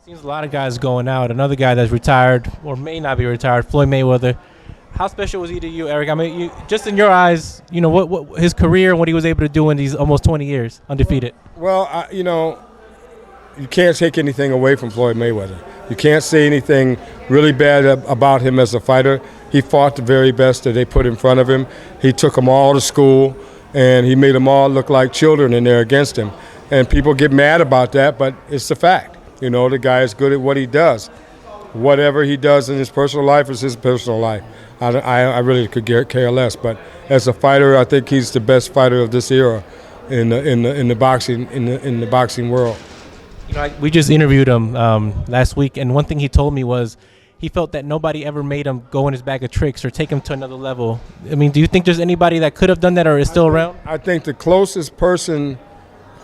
Seems a lot of guys going out. Another guy that's retired or may not be retired, Floyd Mayweather. How special was he to you, Eric? I mean, just in your eyes, what his career and what he was able to do in these almost 20 years, undefeated. Well, you can't take anything away from Floyd Mayweather. You can't say anything really bad about him as a fighter. He fought the very best that they put in front of him. He took them all to school, and he made them all look like children, and they're against him. And people get mad about that, but it's a fact. The guy is good at what he does. Whatever he does in his personal life is his personal life. I really could care less. But as a fighter, I think he's the best fighter of this era in the boxing world. We just interviewed him last week, and one thing he told me was he felt that nobody ever made him go in his bag of tricks or take him to another level. I mean, do you think there's anybody that could have done that or is still around? I think the closest person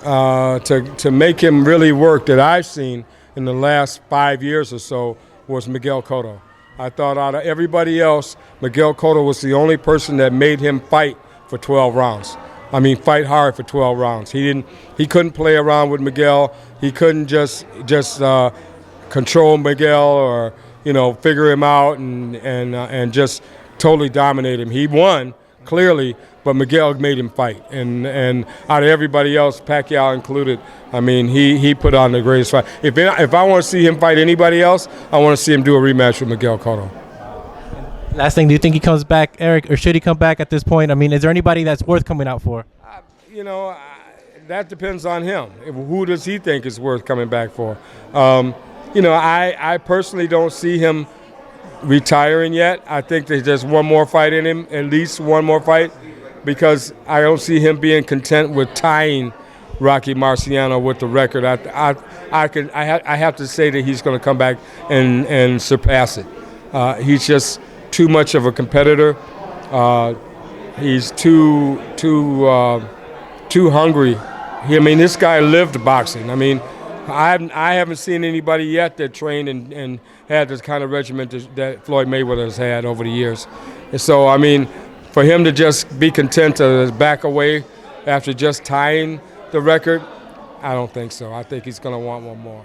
to make him really work that I've seen in the last 5 years or so was Miguel Cotto. I thought out of everybody else, Miguel Cotto was the only person that made him fight for 12 rounds. I mean, fight hard for 12 rounds. He couldn't play around with Miguel. He couldn't just control Miguel or figure him out and just totally dominate him. He won clearly, but Miguel made him fight. And out of everybody else, Pacquiao included, I mean, he put on the greatest fight. If I want to see him fight anybody else, I want to see him do a rematch with Miguel Cotto. Last thing, do you think he comes back, Eric, or should he come back at this point? I mean, is there anybody that's worth coming out for? That depends on him. Who does he think is worth coming back for? I personally don't see him retiring yet. I think there's just one more fight in him, at least one more fight, because I don't see him being content with tying Rocky Marciano with the record. I have to say that he's going to come back and surpass it. He's just too much of a competitor. He's too hungry. I mean, this guy lived boxing. I mean, I haven't seen anybody yet that trained and had this kind of regimen that Floyd Mayweather has had over the years. And so, I mean, for him to just be content to back away after just tying the record, I don't think so. I think he's going to want one more.